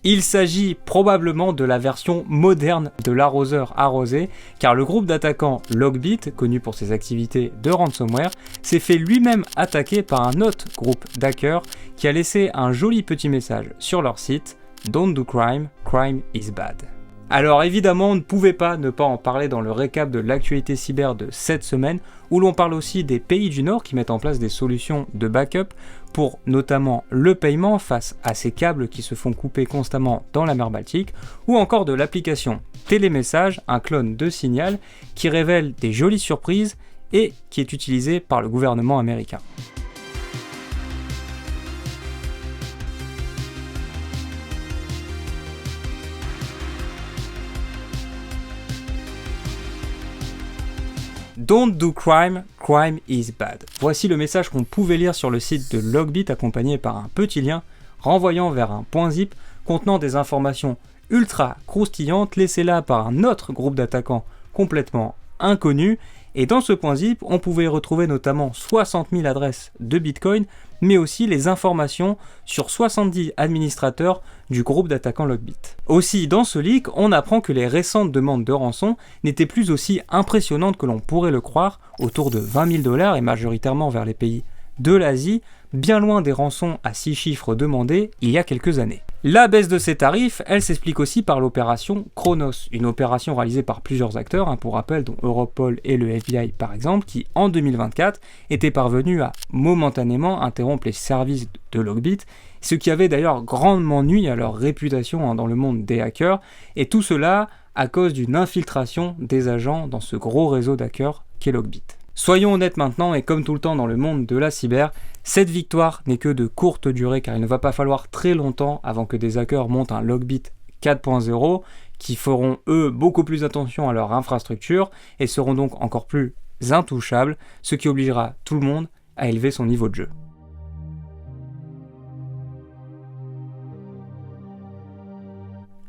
Il s'agit probablement de la version moderne de l'arroseur arrosé, car le groupe d'attaquants Logbit, connu pour ses activités de ransomware, s'est fait lui-même attaquer par un autre groupe d'hackers qui a laissé un joli petit message sur leur site « Don't do crime, crime is bad ». Alors évidemment, on ne pouvait pas ne pas en parler dans le récap de l'actualité cyber de cette semaine, où l'on parle aussi des pays du Nord qui mettent en place des solutions de backup pour notamment le paiement face à ces câbles qui se font couper constamment dans la mer Baltique, ou encore de l'application Télémessage, un clone de Signal, qui révèle des jolies surprises et qui est utilisé par le gouvernement américain. Don't do crime, crime is bad. Voici le message qu'on pouvait lire sur le site de Logbit accompagné par un petit lien renvoyant vers un .zip contenant des informations ultra croustillantes laissées là par un autre groupe d'attaquants complètement inconnu. Et dans ce .zip, on pouvait retrouver notamment 60 000 adresses de Bitcoin, mais aussi les informations sur 70 administrateurs du groupe d'attaquants Logbit. Aussi, dans ce leak, on apprend que les récentes demandes de rançon n'étaient plus aussi impressionnantes que l'on pourrait le croire, autour de 20 000 $ et majoritairement vers les pays de l'Asie, bien loin des rançons à 6 chiffres demandés il y a quelques années. La baisse de ces tarifs, elle s'explique aussi par l'opération Chronos, une opération réalisée par plusieurs acteurs, pour rappel dont Europol et le FBI par exemple, qui en 2024 étaient parvenus à momentanément interrompre les services de Logbit, ce qui avait d'ailleurs grandement nui à leur réputation dans le monde des hackers, et tout cela à cause d'une infiltration des agents dans ce gros réseau d'hackers qu'est Logbit. Soyons honnêtes maintenant, et comme tout le temps dans le monde de la cyber, cette victoire n'est que de courte durée car il ne va pas falloir très longtemps avant que des hackers montent un Logbit 4.0 qui feront eux beaucoup plus attention à leur infrastructure et seront donc encore plus intouchables, ce qui obligera tout le monde à élever son niveau de jeu.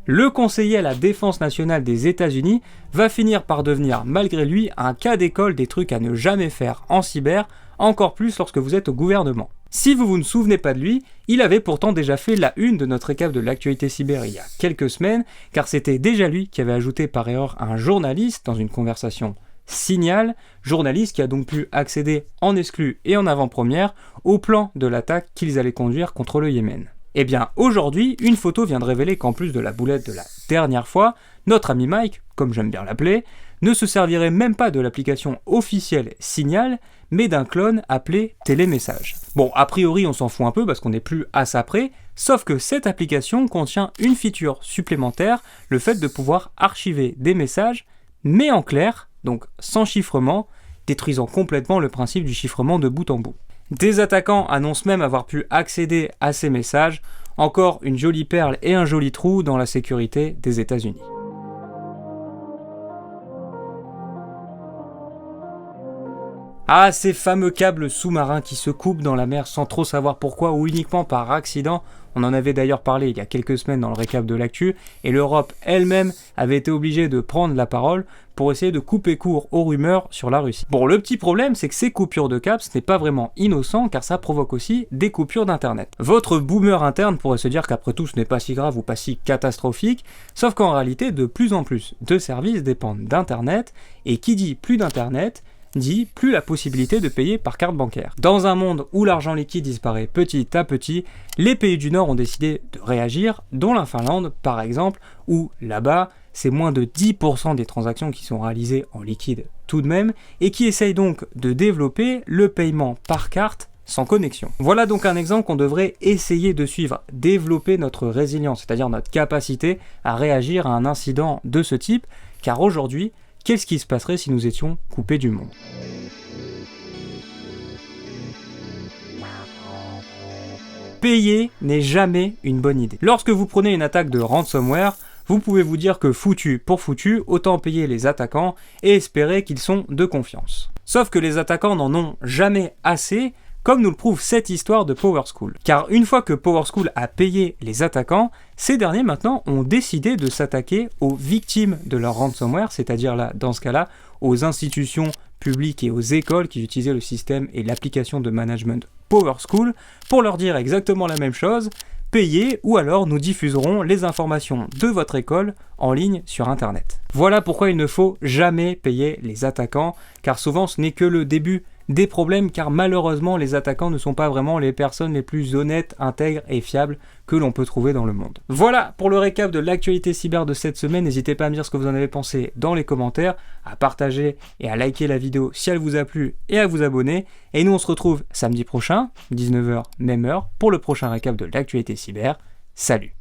Le conseiller à la défense nationale des États-Unis va finir par devenir, malgré lui, un cas d'école des trucs à ne jamais faire en cyber, encore plus lorsque vous êtes au gouvernement. Si vous ne souvenez pas de lui, il avait pourtant déjà fait la une de notre récap de l'actualité cyber il y a quelques semaines, car c'était déjà lui qui avait ajouté par erreur un journaliste dans une conversation Signal, journaliste qui a donc pu accéder en exclu et en avant-première au plan de l'attaque qu'ils allaient conduire contre le Yémen. Eh bien, aujourd'hui, une photo vient de révéler qu'en plus de la boulette de la dernière fois, notre ami Mike, comme j'aime bien l'appeler, ne se servirait même pas de l'application officielle Signal, mais d'un clone appelé Télémessage. Bon, a priori, on s'en fout un peu parce qu'on n'est plus à ça près, sauf que cette application contient une feature supplémentaire, le fait de pouvoir archiver des messages, mais en clair, donc sans chiffrement, détruisant complètement le principe du chiffrement de bout en bout. Des attaquants annoncent même avoir pu accéder à ces messages, encore une jolie perle et un joli trou dans la sécurité des États-Unis. Ah, ces fameux câbles sous-marins qui se coupent dans la mer sans trop savoir pourquoi ou uniquement par accident. On en avait d'ailleurs parlé il y a quelques semaines dans le récap de l'actu, et l'Europe elle-même avait été obligée de prendre la parole pour essayer de couper court aux rumeurs sur la Russie. Bon, le petit problème, c'est que ces coupures de câbles, ce n'est pas vraiment innocent, car ça provoque aussi des coupures d'internet. Votre boomer interne pourrait se dire qu'après tout, ce n'est pas si grave ou pas si catastrophique, sauf qu'en réalité, de plus en plus de services dépendent d'internet, et qui dit plus d'internet, dit plus la possibilité de payer par carte bancaire. Dans un monde où l'argent liquide disparaît petit à petit, les pays du Nord ont décidé de réagir, dont la Finlande par exemple, où là-bas, c'est moins de 10% des transactions qui sont réalisées en liquide tout de même, et qui essayent donc de développer le paiement par carte sans connexion. Voilà donc un exemple qu'on devrait essayer de suivre, développer notre résilience, c'est-à-dire notre capacité à réagir à un incident de ce type, car aujourd'hui, qu'est-ce qui se passerait si nous étions coupés du monde ? Payer n'est jamais une bonne idée. Lorsque vous prenez une attaque de ransomware, vous pouvez vous dire que foutu pour foutu, autant payer les attaquants et espérer qu'ils sont de confiance. Sauf que les attaquants n'en ont jamais assez, comme nous le prouve cette histoire de PowerSchool. Car une fois que PowerSchool a payé les attaquants, ces derniers maintenant ont décidé de s'attaquer aux victimes de leur ransomware, c'est-à-dire là, dans ce cas-là, aux institutions publiques et aux écoles qui utilisaient le système et l'application de management PowerSchool, pour leur dire exactement la même chose: payez ou alors nous diffuserons les informations de votre école en ligne sur internet. Voilà pourquoi il ne faut jamais payer les attaquants, car souvent ce n'est que le début des problèmes, car malheureusement les attaquants ne sont pas vraiment les personnes les plus honnêtes, intègres et fiables que l'on peut trouver dans le monde. Voilà pour le récap de l'actualité cyber de cette semaine. N'hésitez pas à me dire ce que vous en avez pensé dans les commentaires, à partager et à liker la vidéo si elle vous a plu et à vous abonner. Et nous on se retrouve samedi prochain, 19h même heure, pour le prochain récap de l'actualité cyber. Salut!